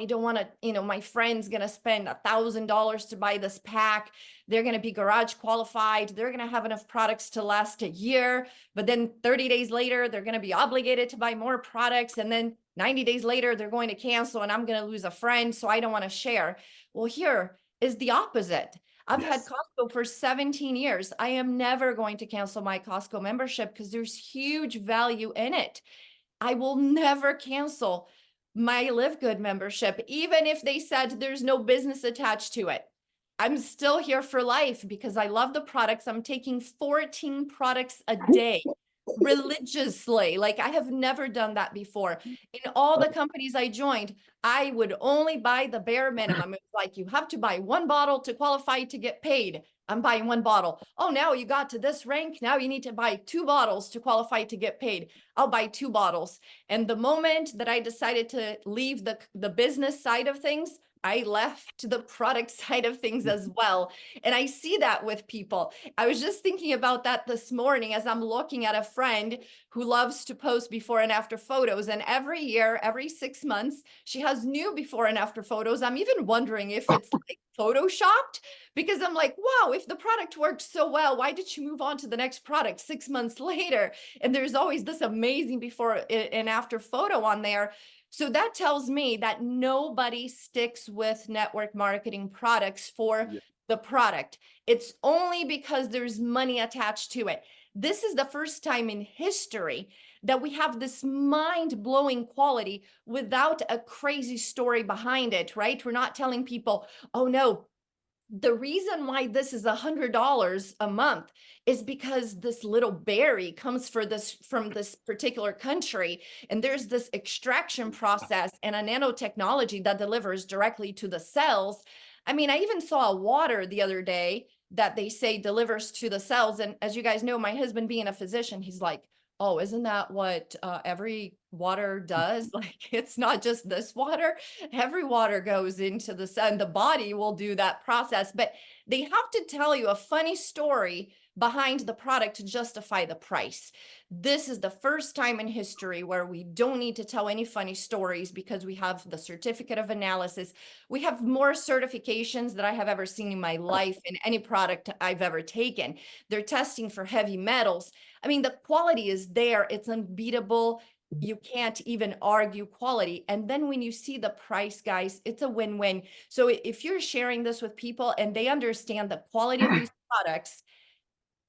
I don't want to, my friend's going to spend $1,000 to buy this pack. They're going to be garage qualified. They're going to have enough products to last a year. But then 30 days later, they're going to be obligated to buy more products. And then 90 days later, they're going to cancel and I'm going to lose a friend. So I don't want to share. Well, here is the opposite. I've had Costco for 17 years. I am never going to cancel my Costco membership because there's huge value in it. I will never cancel my Live Good membership, even if they said there's no business attached to it. I'm still here for life because I love the products. I'm taking 14 products a day religiously. Like I have never done that before. In all the companies I joined, I would only buy the bare minimum. It was like, you have to buy one bottle to qualify to get paid. I'm buying one bottle. Oh, now you got to this rank. Now you need to buy 2 bottles to qualify to get paid. I'll buy 2 bottles. And the moment that I decided to leave the business side of things, I left the product side of things as well. And I see that with people. I was just thinking about that this morning as I'm looking at a friend who loves to post before and after photos. And every year, every 6 months, she has new before and after photos. I'm even wondering if it's like photoshopped, because I'm like, wow, if the product worked so well, why did you move on to the next product 6 months later? And there's always this amazing before and after photo on there. So that tells me that nobody sticks with network marketing products for the product. It's only because there's money attached to it. This is the first time in history that we have this mind-blowing quality without a crazy story behind it, right? We're not telling people, oh no, the reason why this is $100 a month is because this little berry comes from this particular country, and there's this extraction process and a nanotechnology that delivers directly to the cells. I mean, I even saw a water the other day that they say delivers to the cells. And as you guys know, my husband being a physician, he's like, oh, isn't that what every water does? Like, it's not just this water. Every water goes into the sun. The body will do that process, but they have to tell you a funny story behind the product to justify the price. This is the first time in history where we don't need to tell any funny stories because we have the certificate of analysis. We have more certifications that I have ever seen in my life in any product I've ever taken. They're testing for heavy metals. I mean, the quality is there. It's unbeatable. You can't even argue quality. And then when you see the price, guys, it's a win-win. So if you're sharing this with people and they understand the quality of these products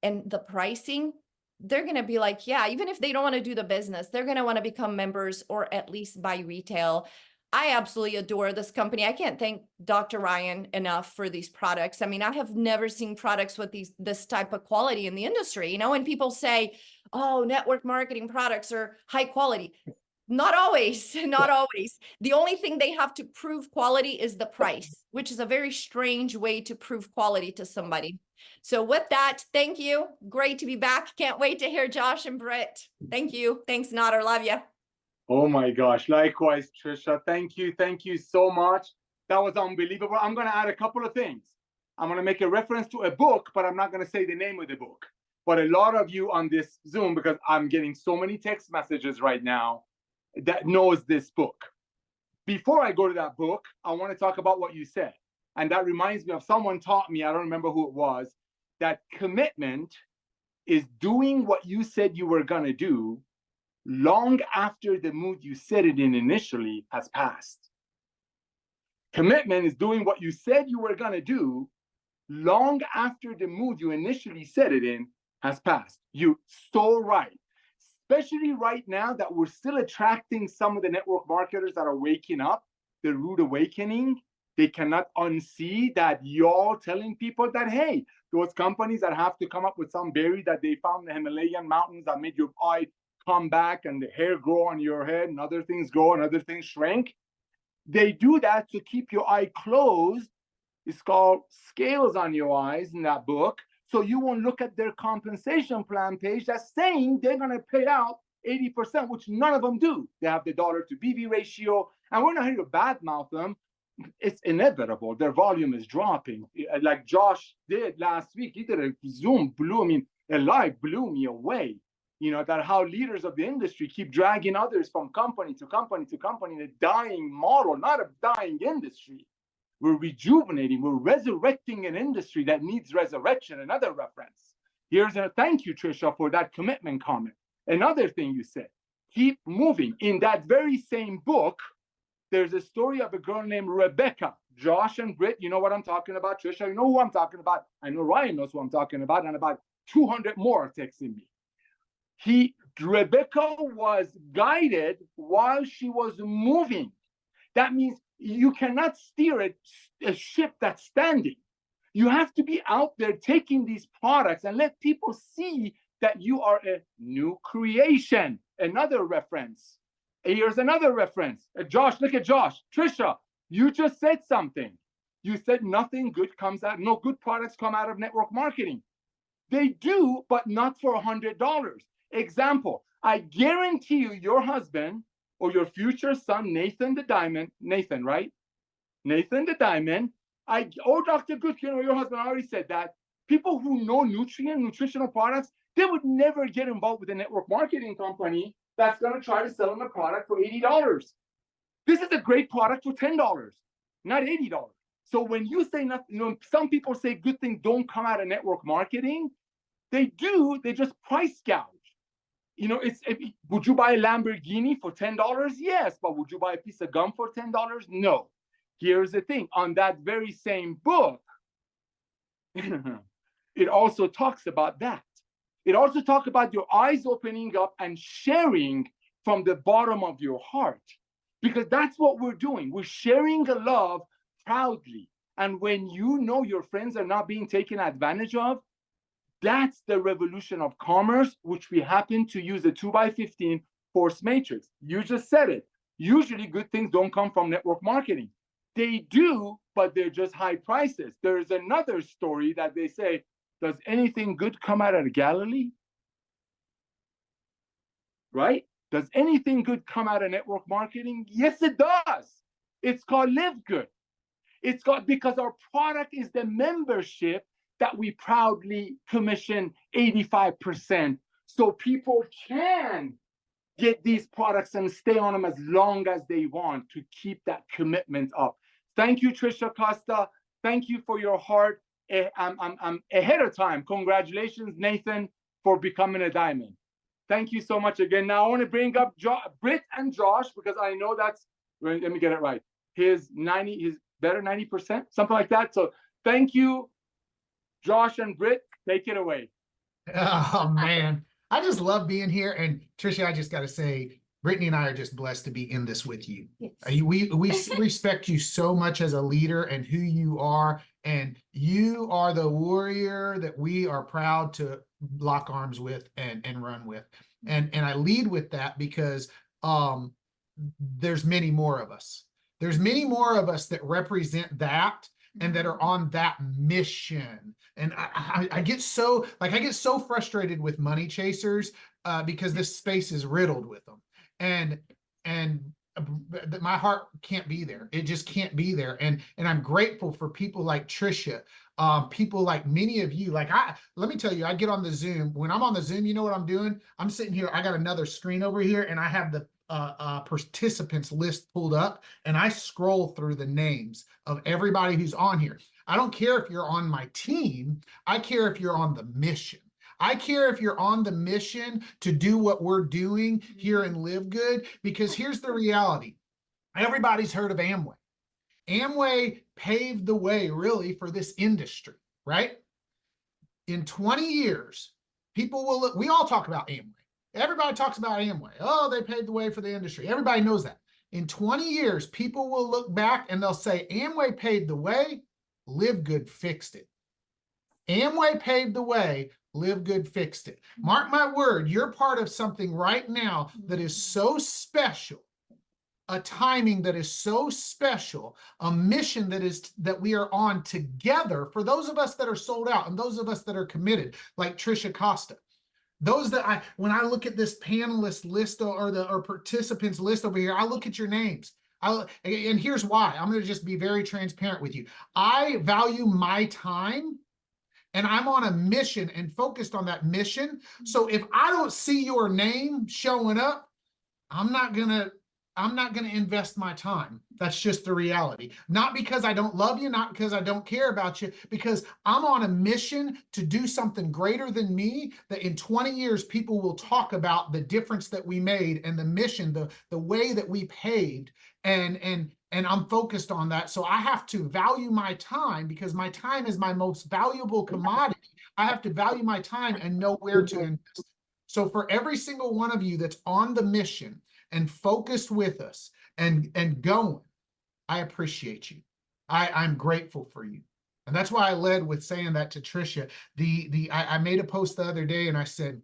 and the pricing, they're going to be like, yeah, even if they don't want to do the business, they're going to want to become members or at least buy retail. I absolutely adore this company. I can't thank Dr. Ryan enough for these products. I mean, I have never seen products with this type of quality in the industry. You know, when people say, oh, network marketing products are high quality. Not always, not always. The only thing they have to prove quality is the price, which is a very strange way to prove quality to somebody. So with that, thank you. Great to be back. Can't wait to hear Josh and Britt. Thank you. Thanks, Nader. Love you. Oh my gosh. Likewise, Trisha. Thank you. Thank you so much. That was unbelievable. I'm going to add a couple of things. I'm going to make a reference to a book, but I'm not going to say the name of the book. But a lot of you on this Zoom, because I'm getting so many text messages right now, that knows this book. Before I go to that book, I want to talk about what you said. And that reminds me of someone taught me, I don't remember who it was, that commitment is doing what you said you were going to do long after the mood you said it in initially has passed. Commitment is doing what you said you were going to do long after the mood you initially said it in has passed. You're so right. Especially right now that we're still attracting some of the network marketers that are waking up, the rude awakening. They cannot unsee that y'all telling people that, hey, those companies that have to come up with some berry that they found in the Himalayan mountains that made your eye come back and the hair grow on your head and other things grow and other things shrink. They do that to keep your eye closed. It's called scales on your eyes in that book. So you won't look at their compensation plan page that's saying they're going to pay out 80%, which none of them do. They have the dollar to BV ratio, and we're not here to badmouth them. It's inevitable. Their volume is dropping. Like Josh did last week. He did a Zoom, a live blew me away. that how leaders of the industry keep dragging others from company to company to company in a dying model, not a dying industry. We're rejuvenating, we're resurrecting an industry that needs resurrection. Another reference. Here's a thank you, Trisha, for that commitment comment. Another thing you said, keep moving. In that very same book, there's a story of a girl named Rebecca. Josh and Britt, you know what I'm talking about. Trisha, you know who I'm talking about. I know Ryan knows who I'm talking about, and about 200 more are texting me. Rebecca was guided while she was moving. That means you cannot steer a ship that's standing. You have to be out there taking these products and let people see that you are a new creation. Another reference. Here's another reference. Josh, look at Josh. Trisha, you just said something. You said nothing good comes out, no good products come out of network marketing. They do, but not for $100. Example, I guarantee you, your husband or your future son, Nathan the Diamond, Nathan, right? Nathan the Diamond, Dr. Goodkin or your husband, I already said that. People who know nutritional products, they would never get involved with a network marketing company that's going to try to sell them a product for $80. This is a great product for $10, not $80. So when you say nothing, some people say good things don't come out of network marketing. They do, they just price gouge. Would you buy a Lamborghini for $10? Yes, but would you buy a piece of gum for $10? No. Here's the thing, on that very same book, it also talks about that. It also talks about your eyes opening up and sharing from the bottom of your heart, because that's what we're doing. We're sharing the love proudly. And when you know your friends are not being taken advantage of, that's the revolution of commerce, which we happen to use a 2x15 force matrix. You just said it. Usually good things don't come from network marketing. They do, but they're just high prices. There's another story that they say, does anything good come out of Galilee? Right? Does anything good come out of network marketing? Yes, it does. It's called Live Good. It's called, because our product is the membership that we proudly commission 85%. So people can get these products and stay on them as long as they want to keep that commitment up. Thank you, Trisha Costa. Thank you for your heart. I'm ahead of time. Congratulations, Nathan, for becoming a diamond. Thank you so much again. Now I want to bring up Britt and Josh, because I know that's, let me get it right. His better 90%, something like that. So thank you, Josh and Britt. Take it away. Oh man, I just love being here. And Trisha, I just got to say, Brittany and I are just blessed to be in this with you. Yes. We respect you so much as a leader and who you are. And you are the warrior that we are proud to lock arms with and run with. And I lead with that because there's many more of us. There's many more of us that represent that and that are on that mission. And I get so frustrated with money chasers because this space is riddled with them. And my heart can't be there. It just can't be there. And I'm grateful for people like Trisha, people like many of you. Let me tell you, I get on the Zoom. When I'm on the Zoom, you know what I'm doing? I'm sitting here. I got another screen over here, and I have the participants list pulled up, and I scroll through the names of everybody who's on here. I don't care if you're on my team. I care if you're on the mission. I care if you're on the mission to do what we're doing here in Live Good, because here's the reality. Everybody's heard of Amway. Amway paved the way really for this industry, right? In 20 years, people will look, we all talk about Amway. Everybody talks about Amway. Oh, they paved the way for the industry. Everybody knows that. In 20 years, people will look back and they'll say, Amway paved the way, Live Good fixed it. Amway paved the way, Live Good fixed it. Mark my word, you're part of something right now that is so special, a timing that is so special, a mission that we are on together for those of us that are sold out and those of us that are committed, like Trisha Costa. Those that when I look at this panelist list or participants list over here, I look at your names. And here's why. I'm going to just be very transparent with you. I value my time and I'm on a mission and focused on that mission. So if I don't see your name showing up, I'm not gonna invest my time. That's just the reality. Not because I don't love you, not because I don't care about you, because I'm on a mission to do something greater than me, that in 20 years people will talk about the difference that we made and the mission, the way that we paved, and I'm focused on that. So I have to value my time, because my time is my most valuable commodity. I have to value my time and know where to invest. So for every single one of you that's on the mission and focused with us and going, I appreciate you. I'm grateful for you. And that's why I led with saying that to Trisha. I made a post the other day and I said,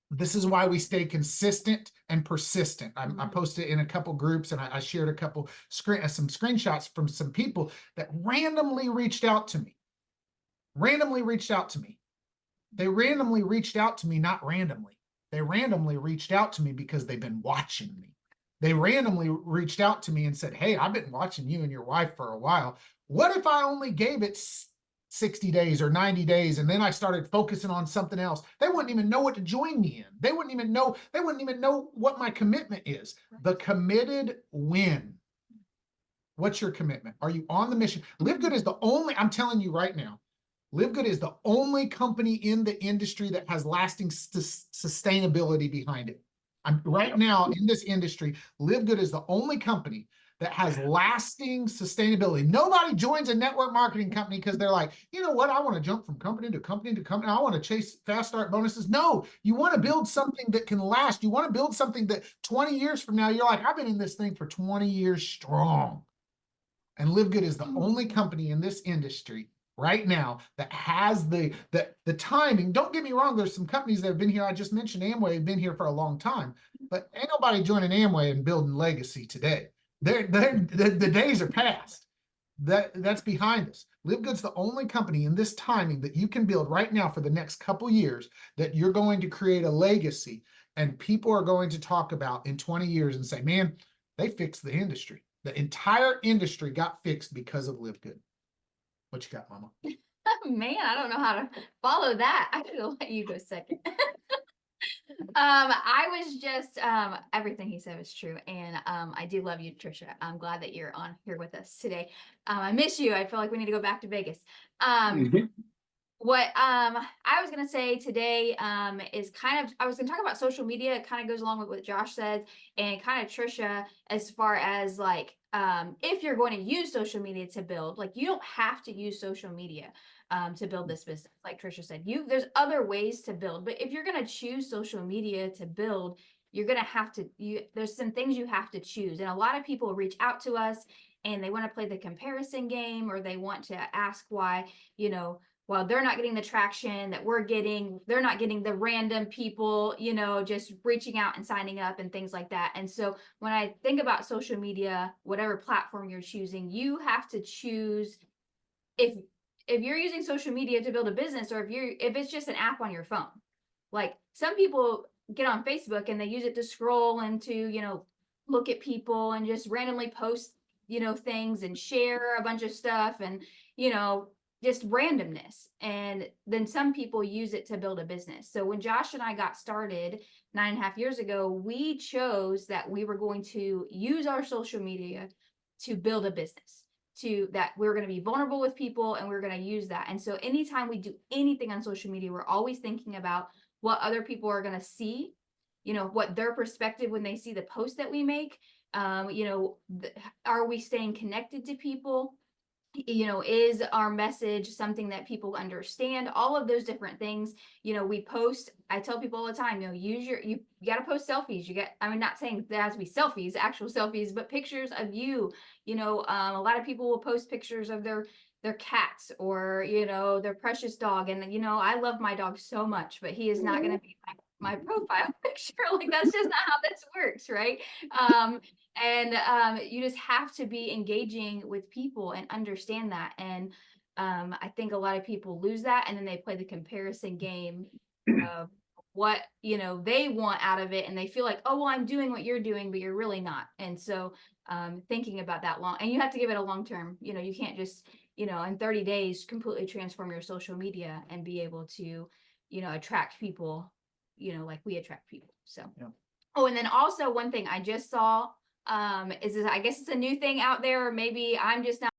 this is why we stay consistent and persistent. I posted it in a couple groups, and I shared a couple some screenshots from some people that randomly reached out to me. Randomly reached out to me. They randomly reached out to me, not randomly. They randomly reached out to me because they've been watching me. They randomly reached out to me and said, hey, I've been watching you and your wife for a while. What if I only gave it 60 days or 90 days, and then I started focusing on something else? They wouldn't even know what to join me in. They wouldn't even know what my commitment is. The committed win. What's your commitment? Are you on the mission? Live Good is the only, I'm telling you right now, Live Good is the only company in the industry that has lasting sustainability behind it. Right now in this industry, Live Good is the only company that has lasting sustainability. Nobody joins a network marketing company because they're like, you know what, I want to jump from company to company to company. I want to chase fast start bonuses. No, you want to build something that can last. You want to build something that 20 years from now, you're like, I've been in this thing for 20 years strong. And Live Good is the only company in this industry right now that has the timing. Don't get me wrong, there's some companies that have been here. I just mentioned Amway have been here for a long time, but ain't nobody joining Amway and building legacy today. The days are past. That's behind us. Live Good's the only company in this timing that you can build right now for the next couple years, that you're going to create a legacy, and people are going to talk about in 20 years and say, man, they fixed the industry. The entire industry got fixed because of Live Good. What you got, Mama? Man, I don't know how to follow that. I should let you go second. I was just everything he said was true, and I do love you, Trisha. I'm glad that you're on here with us today. I miss you. I feel like we need to go back to Vegas. What I was gonna say today is kind of, I was gonna talk about social media. It kind of goes along with what Josh said, and kind of Trisha, as far as like if you're going to use social media to build, like, you don't have to use social media to build this business. Like Trisha said, there's other ways to build, but if you're gonna choose social media to build, you're gonna have to, there's some things you have to choose. And a lot of people reach out to us and they want to play the comparison game, or they want to ask why, well, they're not getting the traction that we're getting. They're not getting the random people, just reaching out and signing up and things like that. And so when I think about social media, whatever platform you're choosing, you have to choose if you're using social media to build a business, or if it's just an app on your phone. Like, some people get on Facebook and they use it to scroll and to, look at people and just randomly post, things and share a bunch of stuff and, just randomness. And then some people use it to build a business. So when Josh and I got started 9.5 years ago, we chose that we were going to use our social media to build a business, that we were going to be vulnerable with people, and we we're going to use that. And so anytime we do anything on social media, we're always thinking about what other people are going to see, what their perspective when they see the post that we make, are we staying connected to people? Is our message something that people understand? All of those different things. We post, I tell people all the time, you got to post selfies. I'm not saying there has to be selfies, actual selfies, but pictures of you. A lot of people will post pictures of their cats, or, their precious dog. And, I love my dog so much, but he is not going to be my profile picture. Like, that's just not how this works, right? And you just have to be engaging with people and understand that. And I think a lot of people lose that, and then they play the comparison game of what they want out of it, and they feel like, oh, well, I'm doing what you're doing, but you're really not. And so thinking about that long, and you have to give it a long term, you know, you can't just, you know, in 30 days completely transform your social media and be able to, you know, attract people, you know, like we attract people. So, Yeah. oh, and then also one thing I just saw, is I guess it's a new thing out there, or maybe I'm just not